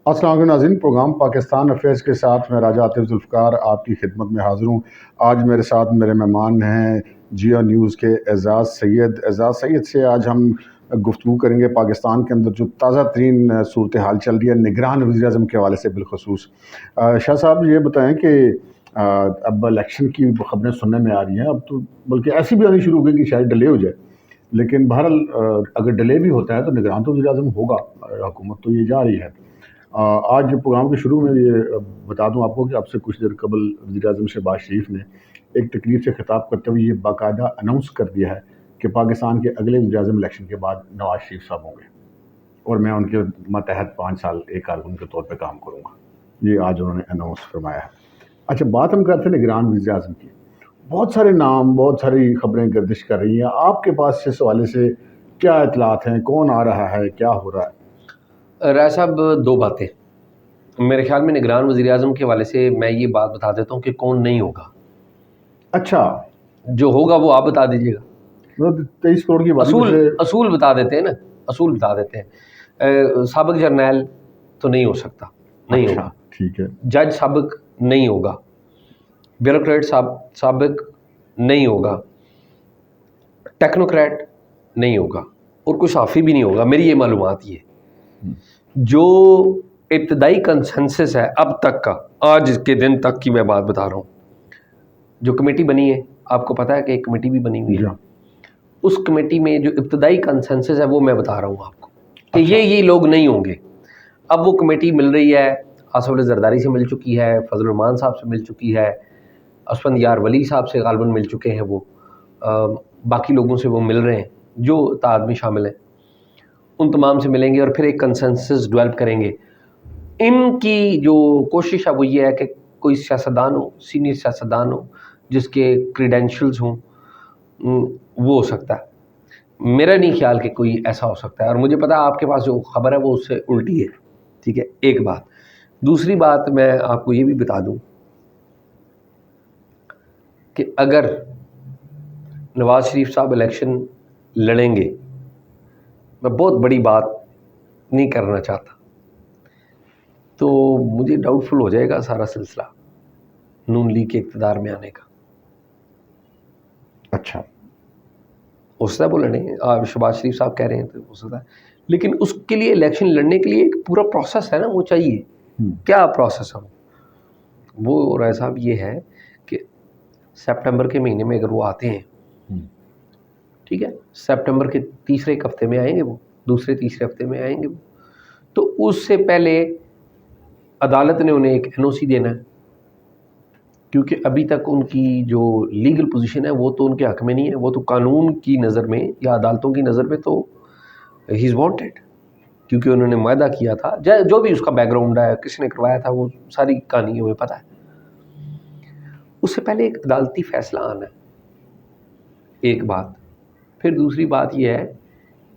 السلام علیکم ناظرین، پروگرام پاکستان افیئرز کے ساتھ میں راجہ عاطف ذوالفقار آپ کی خدمت میں حاضر ہوں۔ آج میرے ساتھ میرے مہمان ہیں جیو نیوز کے اعزاز سید سے آج ہم گفتگو کریں گے پاکستان کے اندر جو تازہ ترین صورتحال چل رہی ہے نگران وزیر اعظم کے حوالے سے بالخصوص۔ شاہ صاحب یہ بتائیں کہ اب الیکشن کی خبریں سننے میں آ رہی ہیں، اب تو بلکہ ایسی بھی آنی شروع ہو گئی کہ شاید ڈیلے ہو جائے، لیکن بہرحال اگر ڈیلے بھی ہوتا ہے تو نگران تو وزیر اعظم ہوگا، حکومت تو یہ جا رہی ہے۔ آج پروگرام کے شروع میں یہ بتا دوں آپ کو کہ اب سے کچھ دیر قبل وزیر اعظم شہباز شریف نے ایک تقریب سے خطاب کرتے ہوئے یہ باقاعدہ اناؤنس کر دیا ہے کہ پاکستان کے اگلے وزیر اعظم الیکشن کے بعد نواز شریف صاحب ہوں گے اور میں ان کے ماتحت 5 سال ایک کارکن کے طور پہ کام کروں گا۔ یہ آج انہوں نے اناؤنس فرمایا ہے۔ اچھا، بات ہم کرتے ہیں نگران وزیر اعظم کی۔ بہت سارے نام، بہت ساری خبریں گردش کر رہی ہیں، آپ کے پاس اس حوالے سے کیا اطلاعات ہیں؟ کون آ رہا ہے؟ کیا ہو رہا ہے؟ رائے صاحب، دو باتیں میرے خیال میں نگران وزیر اعظم کے حوالے سے میں یہ بات بتا دیتا ہوں کہ کون نہیں ہوگا۔ اچھا، جو ہوگا وہ آپ بتا دیجیے گا۔ 23 کروڑ کی بات اصول بتا دیتے ہیں نا، اصول بتا دیتے ہیں۔ سابق جرنیل تو نہیں ہو سکتا، نہیں ہوگا۔ ٹھیک ہے۔ جج سابق نہیں ہوگا، بیوروکریٹ سابق نہیں ہوگا، ٹیکنوکریٹ نہیں ہوگا، اور کوئی صحافی بھی نہیں ہوگا۔ میری یہ معلومات یہ جو ابتدائی کنسنسس ہے اب تک کا، آج کے دن تک کی میں بات بتا رہا ہوں۔ جو کمیٹی بنی ہے، آپ کو پتہ ہے کہ ایک کمیٹی بھی بنی ہوئی ہے، اس کمیٹی میں جو ابتدائی کنسنسس ہے وہ میں بتا رہا ہوں آپ کو کہ یہ لوگ نہیں ہوں گے۔ اب وہ کمیٹی مل رہی ہے، آصف علی زرداری سے مل چکی ہے، فضل الرحمان صاحب سے مل چکی ہے، اسفند یار ولی صاحب سے غالباً مل چکے ہیں، وہ باقی لوگوں سے وہ مل رہے ہیں جو آدمی شامل ہیں، ان تمام سے ملیں گے اور پھر ایک کنسنسس ڈیولپ کریں گے۔ ان کی جو کوشش ہے وہ یہ ہے کہ کوئی سیاستدان ہو، سینئر سیاستدان ہو جس کے کریڈینشلز ہوں، وہ ہو سکتا ہے۔ میرا نہیں خیال کہ کوئی ایسا ہو سکتا ہے، اور مجھے پتا آپ کے پاس جو خبر ہے وہ اس سے الٹی ہے، ٹھیک ہے، ایک بات۔ دوسری بات میں آپ کو یہ بھی بتا دوں کہ اگر نواز شریف صاحب الیکشن لڑیں گے، میں بہت بڑی بات نہیں کرنا چاہتا، تو مجھے ڈاؤٹ فل ہو جائے گا سارا سلسلہ نون لیگ کے اقتدار میں آنے کا۔ اچھا، ہو سکتا ہے وہ لڑیں، شہباز شریف صاحب کہہ رہے ہیں تو ہو سکتا ہے، لیکن اس کے لیے الیکشن لڑنے کے لیے ایک پورا پروسیس ہے نا، وہ چاہیے۔ کیا پروسیس ہے وہ رائے صاحب؟ یہ ہے کہ سپٹمبر کے مہینے میں اگر وہ آتے ہیں، ٹھیک ہے، سپٹمبر کے تیسرے ایک ہفتے میں آئیں گے، وہ دوسرے تیسرے ہفتے میں آئیں گے وہ، تو اس سے پہلے عدالت نے انہیں ایک این او سی دینا ہے، کیونکہ ابھی تک ان کی جو لیگل پوزیشن ہے وہ تو ان کے حق میں نہیں ہے، وہ تو قانون کی نظر میں یا عدالتوں کی نظر میں تو ہی از وانٹیڈ، کیونکہ انہوں نے معاہدہ کیا تھا، جو بھی اس کا بیک گراؤنڈ ہے، کس نے کروایا تھا، وہ ساری کہانی ہمیں پتہ ہے۔ اس سے پہلے ایک عدالتی فیصلہ آنا ہے، ایک بات۔ پھر دوسری بات یہ ہے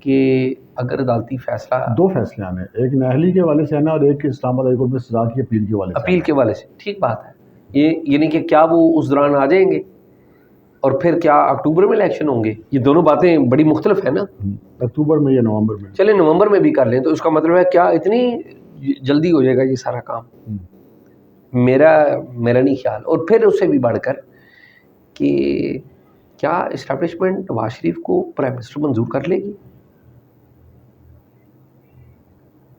کہ اگر عدالتی فیصلہ، 2 فیصلے آنے، ایک نااہلی کے حوالے سے آنا اور ایک اسلام آباد ہائی کورٹ میں سزا کی اپیل کے حوالے سے، اپیل کے حوالے سے، ٹھیک بات ہے۔ یہ یعنی کہ کیا وہ اس دوران آ جائیں گے اور پھر کیا اکتوبر میں الیکشن ہوں گے؟ یہ دونوں باتیں بڑی مختلف ہیں نا۔ اکتوبر میں یا نومبر میں، چلیں نومبر میں بھی کر لیں، تو اس کا مطلب ہے کیا اتنی جلدی ہو جائے گا یہ سارا کام؟ میرا نہیں خیال۔ اور پھر اس سے بھی بڑھ کر کہ کیا اسٹیبلشمنٹ نواز شریف کو پرائم منسٹر منظور کر لے گی؟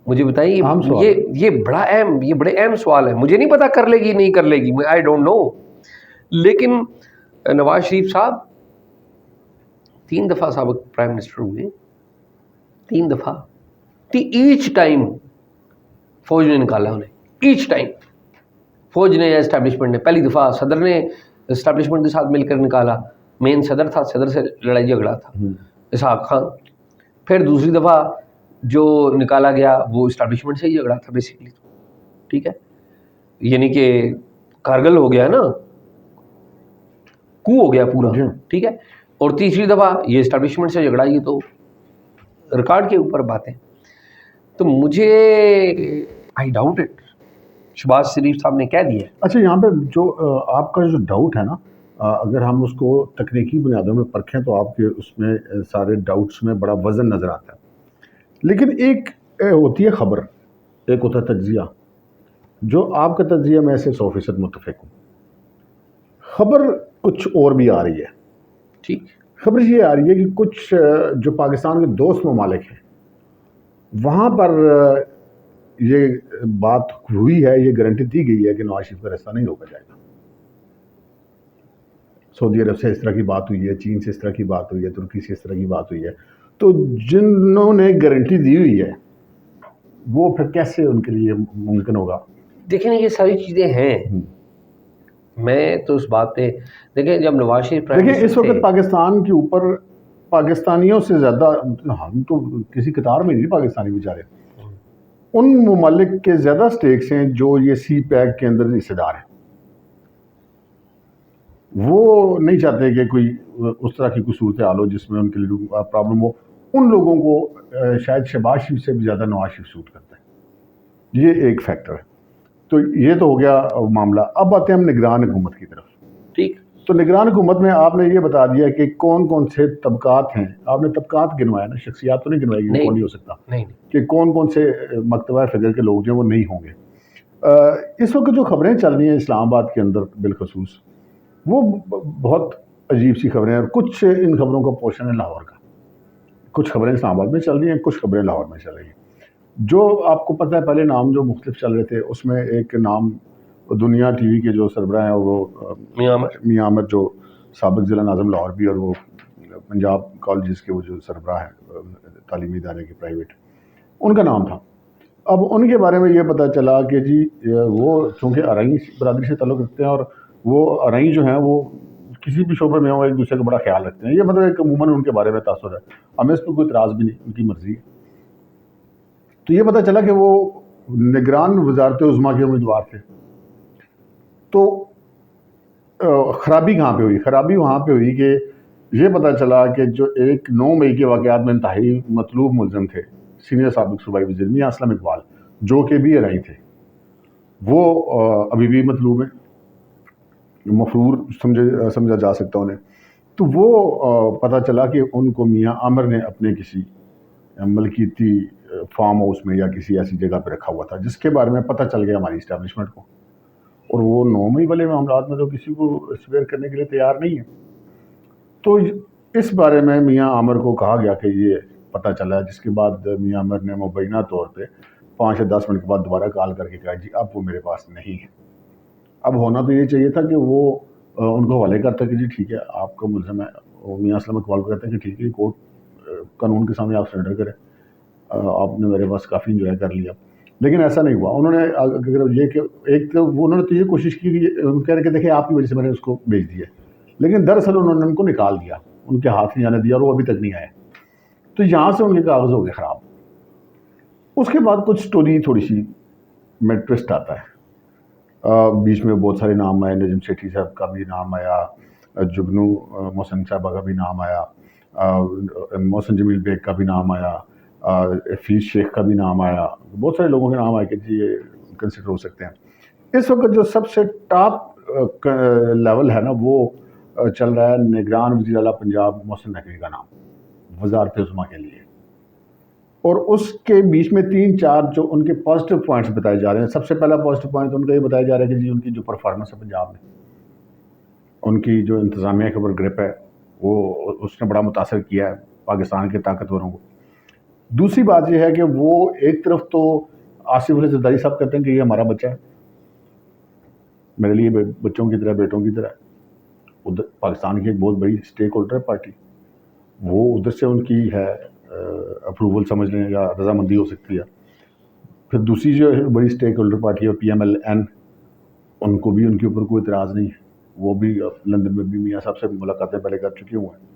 مجھے بتائیے، یہ بڑے اہم سوال ہے۔ مجھے نہیں پتا کر لے گی نہیں کر لے گی، آئی ڈونٹ نو، لیکن نواز شریف صاحب 3 دفعہ سابق پرائم منسٹر ہوئے، 3 دفعہ، ایچ ٹائم فوج نے نکالا انہیں، ایچ ٹائم فوج نے یا اسٹیبلشمنٹ نے۔ پہلی دفعہ صدر نے اسٹیبلشمنٹ کے ساتھ مل کر نکالا، مین صدر تھا، صدر سے لڑائی جھگڑا تھا اسحاق خان۔ پھر دوسری دفعہ جو نکالا گیا وہ اسٹیبلشمنٹ سے ہی جھگڑا تھا بیسیکلی، ٹھیک ہے، یعنی کہ کارگل ہو گیا نا، کو ہو گیا پورا، ٹھیک ہے۔ اور تیسری دفعہ یہ اسٹیبلشمنٹ سے جھگڑا، یہ تو ریکارڈ کے اوپر باتیں۔ تو مجھے آئی ڈاؤٹ اٹ، شہباز شریف صاحب نے کہہ دیا۔ اچھا، یہاں پہ جو آپ کا جو ڈاؤٹ ہے نا، اگر ہم اس کو تکنیکی بنیادوں میں پرکھیں تو آپ کے اس میں سارے ڈاؤٹس میں بڑا وزن نظر آتا ہے، لیکن ایک ہوتی ہے خبر ایک ہوتا ہے تجزیہ. جو آپ کا تجزیہ میں سے 100% متفق ہوں. خبر کچھ اور بھی آ رہی ہے. ٹھیک. خبر یہ آ رہی ہے کہ کچھ جو پاکستان کے دوست ممالک ہیں وہاں پر یہ بات ہوئی ہے, یہ گارنٹی دی گئی ہے کہ نواز شریف کا راستہ نہیں روکا جائے گا. سعودی عرب سے اس طرح کی بات ہوئی ہے, چین سے اس طرح کی بات ہوئی ہے, ترکی سے اس طرح کی بات ہوئی ہے. تو جنہوں نے گارنٹی دی ہوئی ہے وہ پھر کیسے ان کے لیے ممکن ہوگا؟ دیکھیں یہ ساری چیزیں ہیں. میں تو اس بات پہ دیکھیں جب نواز شریف دیکھیں اس وقت پاکستان کے اوپر پاکستانیوں سے زیادہ, ہم تو کسی قطار میں نہیں پاکستانی بیچارے, ان ممالک کے زیادہ سٹیکس ہیں جو یہ سی پیک کے اندر حصے دار ہیں. وہ نہیں چاہتے کہ کوئی اس طرح کی کوئی صورتحال ہو جس میں ان کے لیے پرابلم ہو. ان لوگوں کو شاید شہباز شریف سے بھی زیادہ نواز شریف سوٹ کرتا ہے. یہ ایک فیکٹر ہے. تو یہ تو ہو گیا معاملہ. اب آتے ہیں ہم نگران حکومت کی طرف. ٹھیک. تو نگران حکومت میں آپ نے یہ بتا دیا کہ کون کون سے طبقات ہیں. آپ نے طبقات گنوایا نا, شخصیات تو نہیں گنوائی گی, کون نہیں ہو سکتا کہ کون کون سے مکتبہ فکر کے لوگ جو وہ نہیں ہوں گے. اس وقت جو خبریں چل رہی ہیں اسلام آباد کے اندر بالخصوص, وہ بہت عجیب سی خبریں ہیں. اور کچھ ان خبروں کا پورشن ہے لاہور کا. کچھ خبریں اسلام آباد میں چل رہی ہیں, کچھ خبریں لاہور میں چل رہی ہیں. جو آپ کو پتہ ہے پہلے نام جو مختلف چل رہے تھے, اس میں ایک نام دنیا ٹی وی کے جو سربراہ ہیں وہ میاں عامر, جو سابق ضلع ناظم لاہور بھی, اور وہ پنجاب کالجز کے وہ جو سربراہ ہیں تعلیمی ادارے کے پرائیویٹ, ان کا نام تھا. اب ان کے بارے میں یہ پتہ چلا کہ جی وہ چونکہ ارائیں برادری سے تعلق رکھتے ہیں, اور وہ ارائیں جو ہیں وہ کسی بھی شعبے میں ہوں ایک دوسرے کا بڑا خیال رکھتے ہیں. یہ مطلب ایک عموماً ان کے بارے میں تاثر ہے. ہمیں اس پہ کوئی اعتراض بھی نہیں, ان کی مرضی ہے. تو یہ پتہ چلا کہ وہ نگران وزارت عظمیٰ کے امیدوار تھے. تو خرابی کہاں پہ ہوئی؟ خرابی وہاں پہ ہوئی کہ یہ پتہ چلا کہ جو ایک 9 مئی کے واقعات میں انتہائی مطلوب ملزم تھے, سینئر سابق صوبائی وزیر میاں اسلم اقبال, جو کہ بھی ارائیں تھے, وہ ابھی بھی مطلوب ہیں, مفرور سمجھا جا سکتا انہیں. تو وہ پتہ چلا کہ ان کو میاں عامر نے اپنے کسی ملکیتی فارم ہاؤس میں یا کسی ایسی جگہ پہ رکھا ہوا تھا, جس کے بارے میں پتہ چل گیا ہماری اسٹیبلشمنٹ کو. اور وہ 9 مئی والے معاملات میں تو کسی کو سویئر کرنے کے لیے تیار نہیں ہے. تو اس بارے میں میاں عامر کو کہا گیا کہ یہ پتہ چلا ہے, جس کے بعد میاں عامر نے مبینہ طور پہ 5 یا 10 منٹ کے بعد دوبارہ کال کر کے کہا جی اب وہ میرے پاس نہیں ہے. اب ہونا تو یہ چاہیے تھا کہ وہ ان کو حوالے کرتا کہ جی ٹھیک ہے آپ کا ملزم ہے. وہ میاں اسلم اقبال کو کہتے ہیں کہ ٹھیک ہے کورٹ قانون کے سامنے آپ سرنڈر کریں, آپ نے میرے پاس کافی انجوائے کر لیا. لیکن ایسا نہیں ہوا. انہوں نے اگر یہ کہ ایک تو انہوں نے تو یہ کوشش کی کہ کہہ رہے کہ دیکھیں آپ کی وجہ سے میں نے اس کو بھیج دیا, لیکن دراصل انہوں نے ان کو نکال دیا, ان کے ہاتھ نہیں آنے دیا, اور وہ ابھی تک نہیں آئے. تو یہاں سے ان کے کاغذ ہو گئے خراب. اس کے بعد کچھ سٹوری تھوڑی سی میں ٹوسٹ آتا ہے. بیچ میں بہت سارے نام آئے, نجم سیٹھی صاحب کا بھی نام آیا, جگنو محسن صاحبہ کا بھی نام آیا, محسن جمیل بیگ کا بھی نام آیا, حفیظ شیخ کا بھی نام آیا. بہت سارے لوگوں کے نام آئے کہ جی یہ کنسیڈر ہو سکتے ہیں. اس وقت جو سب سے ٹاپ لیول ہے نا وہ چل رہا ہے نگران وزیر اعلیٰ پنجاب محسن نقوی کا نام وزارت عظمیٰ کے لیے. اور اس کے بیچ میں 3-4 جو ان کے پازیٹیو پوائنٹس بتائے جا رہے ہیں. سب سے پہلا پازیٹیو پوائنٹ ان کا یہ بتایا جا رہا ہے کہ جی ان کی جو پرفارمنس ہے پنجاب میں, ان کی جو انتظامیہ کے اوپر گرپ ہے وہ اس نے بڑا متاثر کیا ہے پاکستان کے طاقتوروں کو. دوسری بات یہ ہے کہ وہ ایک طرف تو آصف علی زرداری صاحب کہتے ہیں کہ یہ ہمارا بچہ ہے, میرے لیے بچوں کی طرح, بیٹوں کی طرح. ادھر پاکستان کی ایک بہت بڑی اسٹیک ہولڈر ہے پارٹی, وہ ادھر سے ان کی ہے اپروول سمجھ لیں یا رضامندی ہو سکتی ہے. پھر دوسری جو بڑی اسٹیک ہولڈر پارٹی ہے PMLN, ان کو بھی ان کے اوپر کوئی اعتراض نہیں ہے, وہ بھی لندن میں بھی میاں صاحب سے ملاقاتیں پہلے کر چکے ہوئے ہیں.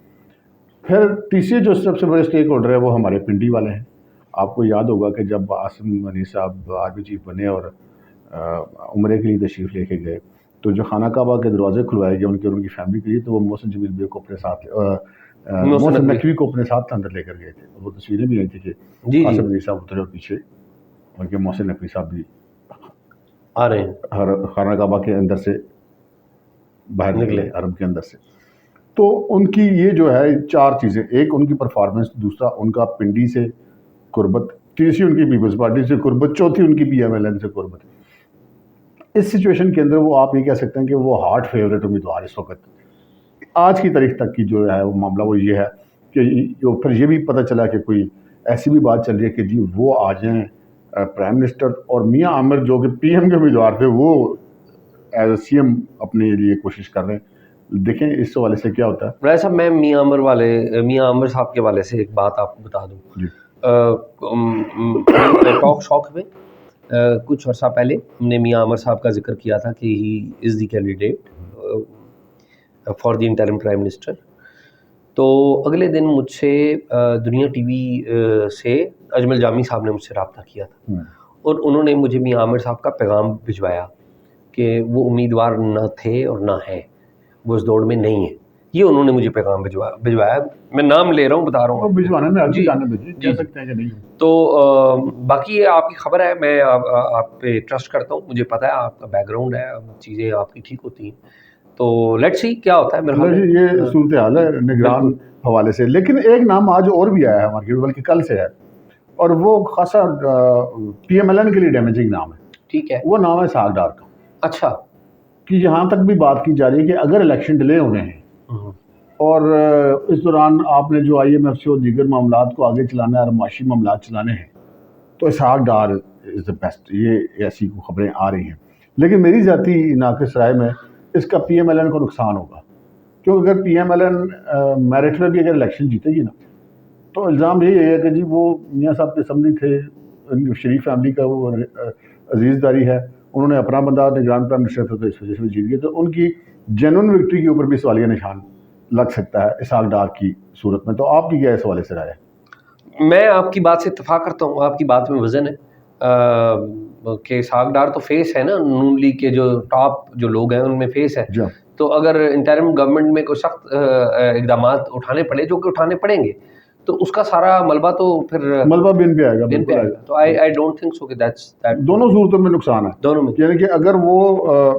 پھر تیسری جو سب سے بڑے اسٹیک ہولڈر ہے وہ ہمارے پنڈی والے ہیں. آپ کو یاد ہوگا کہ جب عاصم منی صاحب آرمی چیف بنے اور عمرے کے لیے تشریف لے کے گئے, تو جو خانہ کعبہ کے دروازے کھلوائے گئے ان کے اور ان کی فیملی کے لیے, تو وہ محسن جمیل بیگ کو اپنے ساتھ, محسن نقوی کو اپنے ساتھ اندر لے کر گئے تھے. وہ تصویریں بھی آئی تھی کہ عاصم منی صاحب اترے اور پیچھے ان کے محسن نقوی صاحب بھی آ رہے ہیں خانہ کعبہ کے اندر سے باہر نکلے, حرم کے اندر سے. تو ان کی یہ جو ہے 4 چیزیں, ایک ان کی پرفارمنس, دوسرا ان کا پنڈی سے قربت, تیسری ان کی پیپلز پارٹی سے قربت، چوتھی ان کی PMLN سے قربت. اس سچویشن کے اندر وہ آپ یہ کہہ سکتے ہیں کہ وہ ہارڈ فیوریٹ امیدوار اس وقت آج کی تاریخ تک کی جو ہے وہ معاملہ وہ یہ ہے کہ پھر یہ بھی پتہ چلا کہ کوئی ایسی بھی بات چل رہی ہے کہ جی وہ آ جائیں پرائم منسٹر، اور میاں عامر جو کہ PM کے امیدوار تھے وہ ایز اے CM اپنے لیے کوشش کر رہے ہیں. دیکھیں اس حوالے سے کیا ہوتا ہے. راجہ صاحب میں میاں عامر صاحب کے حوالے سے ایک بات آپ کو بتا دوں. جی ٹاک شاک میں کچھ عرصہ پہلے ہم نے میاں عامر صاحب کا ذکر کیا تھا کہ he is the candidate for the interim prime minister. تو اگلے دن مجھ سے دنیا ٹی وی سے اجمل جامی صاحب نے مجھ سے رابطہ کیا تھا، اور انہوں نے مجھے میاں عامر صاحب کا پیغام بھجوایا کہ وہ امیدوار نہ تھے اور نہ ہیں، وہ اس دوڑ میں نہیں ہیں. یہ انہوں نے مجھے پیغام بھجوایا. میں نام لے رہا ہوں، بتا رہا ہوں بھجوانے میں جی کہہ سکتے ہیں کہ نہیں. تو باقی یہ آپ کی خبر ہے، میں آپ پہ ٹرسٹ کرتا ہوں، مجھے پتہ ہے آپ کا بیک گراؤنڈ ہے، چیزیں آپ کی ٹھیک ہوتی ہیں. تو لیٹس سی کیا ہوتا ہے. میرا یہ صورتحال ہے نگران حوالے سے. لیکن ایک نام آج اور بھی آیا ہے مارکیٹ، بلکہ کل سے ہے، اور وہ خاصا PMLN کے لیے ڈیمیجنگ نام ہے. ٹھیک ہے، وہ نام ہے اسحاق ڈار کا. اچھا، کہ یہاں تک بھی بات کی جا رہی ہے کہ اگر الیکشن ڈیلے ہونے ہیں اور اس دوران آپ نے جو IMF سے اور دیگر معاملات کو آگے چلانا ہے اور معاشی معاملات چلانے ہیں، تو اسحاق ڈار از دا بیسٹ. یہ ایسی خبریں آ رہی ہیں. لیکن میری ذاتی ناقص رائے میں اس کا PMLN کو نقصان ہوگا، کیونکہ اگر PMLN میرٹ میں بھی اگر الیکشن جیتے گی نا، تو الزام یہی ہے کہ جی وہ میاں صاحب کے سامنے تھے، شریف فیملی کا وہ عزیز داری ہے، انہوں نے اپنا بندہ نگران پرائم منسٹر تھا تو اس وجہ سے جیت گئے. تو ان کی جینون وکٹری کے اوپر بھی سوالیہ نشان لگ سکتا ہے اسحاق ڈار کی صورت میں. تو آپ کی کیا اس حوالے سے رائے ہے؟ میں آپ کی بات سے اتفاق کرتا ہوں، آپ کی بات میں وزن ہے کہ اسحاق ڈار تو فیس ہے نا، نون لیگ کے جو ٹاپ جو لوگ ہیں ان میں فیس ہے. تو اگر انٹرم گورنمنٹ میں کوئی سخت اقدامات اٹھانے پڑے، جو کہ اٹھانے پڑیں گے، تو اس کا سارا ملبہ تو پھر ملبہ بن پہ آئے گا. تو آئی ڈونٹ تھنک سو کہ دونوں صورتوں میں نقصان ہے دونوں میں. یعنی کہ اگر وہ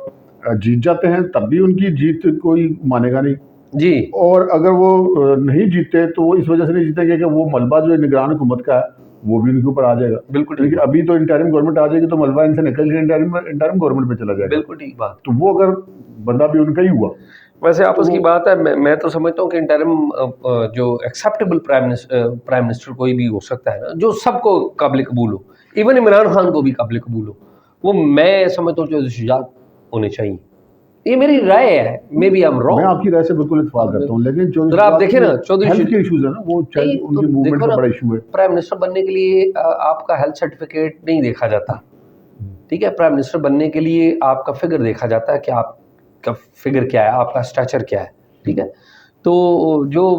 جیت جاتے ہیں تب بھی ان کی جیت کوئی مانے گا نہیں جی، اور اگر وہ نہیں جیتے تو وہ اس وجہ سے نہیں جیتیں گے کہ وہ ملبہ جو نگران حکومت کا ہے وہ بھی ان کے اوپر آ جائے گا. بالکل. ابھی تو انٹرم گورنمنٹ آ جائے گی تو ملبہ ان سے نکل کے انٹرم گورنمنٹ پہ چلا جائے گا. بالکل ٹھیک بات. تو وہ اگر بندہ بھی ان کا ہی ہوا. ویسے آپس کی بات ہے، میں تو سمجھتا ہوں کہ انٹرم جو ایکسیپٹیبل پرائم منسٹر کوئی بھی ہو سکتا ہے نا، جو سب کو قابل قبول ہو، ایون عمران خان کو بھی قابل قبول ہو، وہ میں سمجھتا ہوں چودھری شجاعت ہونے چاہیے. یہ میری رائے ہے، میں بھی I'm wrong. میں آپ کی رائے سے بالکل اتفاق کرتا ہوں. لیکن آپ دیکھیں نا چودھری ہیلتھ کے ایشوز ہیں نا، وہ ان کے موومنٹ کا بڑا ایشو ہے. پرائم منسٹر بننے کے لیے آپ کا ہیلتھ سرٹیفکیٹ نہیں دیکھا جاتا، ٹھیک ہے. پرائم منسٹر بننے کے لیے آپ کا فگر دیکھا جاتا ہے کہ آپ کا فگر کیا ہے، آپ کا اسٹیچر کیا ہے، ٹھیک ہے. تو جو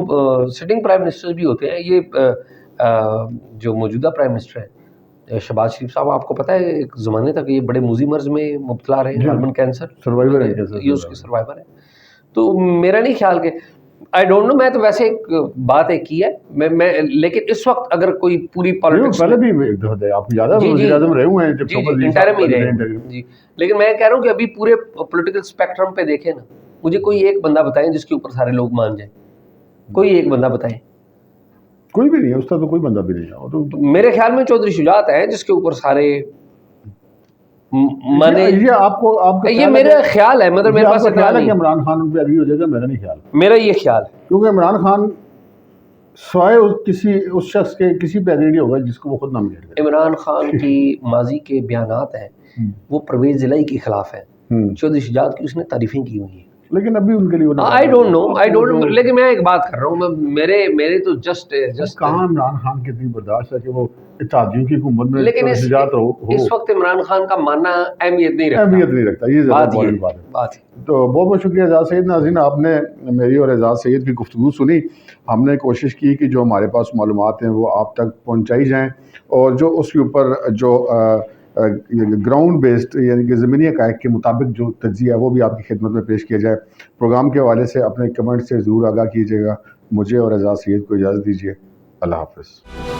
سٹنگ پرائم منسٹر بھی ہوتے ہیں، یہ جو موجودہ پرائم منسٹر ہیں شہباز شریف صاحب، آپ کو پتہ ہے ایک زمانے تک یہ بڑے موذی مرض میں مبتلا رہے، غالباً کینسر سروائیور ہے، یہ اس کے سروائیور ہے. تو میرا نہیں خیال کہ آئی ڈونٹ نو، میں تو ویسے ایک بات ایک کی ہے میں لیکن اس وقت اگر کوئی پوری پالیٹکس پہلے بھی آپ یاد ہے وزیر اعظم رہے ہوئے ہیں جب انٹرم ہی رہے جی. لیکن میں کہہ رہا ہوں کہ ابھی پورے پولیٹیکل اسپیکٹرم پہ دیکھیں نا، مجھے کوئی ایک بندہ بتائیں جس کے اوپر سارے لوگ مان جائیں. کوئی ایک بندہ بتائیں. کوئی بھی نہیں ہے، اس طرح تو کوئی بندہ بھی نہیں ہے. تو میرے خیال میں چودھری شجاعت ہے جس کے اوپر سارے مانے. یہ میرا خیال ہے، مطلب میرے پاس خیال ہے کہ عمران خان پہ اگری ہو جائے گا. میرا نہیں خیال، میرا یہ خیال ہے کیونکہ عمران خان سوائے کسی اس شخص کے کسی پہ اگری نہیں ہوگا جس کو وہ خود نامزد کرے. عمران خان کی ماضی کے بیانات ہیں وہ پرویز الہی کے خلاف ہیں، چودھری شجاعت کی اس نے تعریفیں کی ہوئی ہیں. لیکن ابھی ان کے لیے آئی ڈونٹ نو، لیکن میں ایک بات کر رہا ہوں، میرے تو جسٹ کہاں عمران خان کے اتنی برداشت ہے کہ وہ اتحادیوں کی حکومت میں لیکن اس وقت عمران خان کا ماننا اہمیت نہیں رکھتا. یہ زیادہ امپورٹنٹ بات ہے. تو بہت بہت شکریہ اعجاز سید. ناظرین، آپ نے میری اور اعجاز سید کی گفتگو سنی. ہم نے کوشش کی کہ جو ہمارے پاس معلومات ہیں وہ آپ تک پہنچائی جائیں، اور جو اس کے اوپر جو گراؤنڈ بیسڈ یعنی کہ زمینی حقائق کے مطابق جو تجزیہ ہے وہ بھی آپ کی خدمت میں پیش کیا جائے. پروگرام کے حوالے سے اپنے کمنٹ سے ضرور آگاہ کیجیے گا. مجھے اور اعجاز سید کو اجازت دیجیے. اللہ حافظ.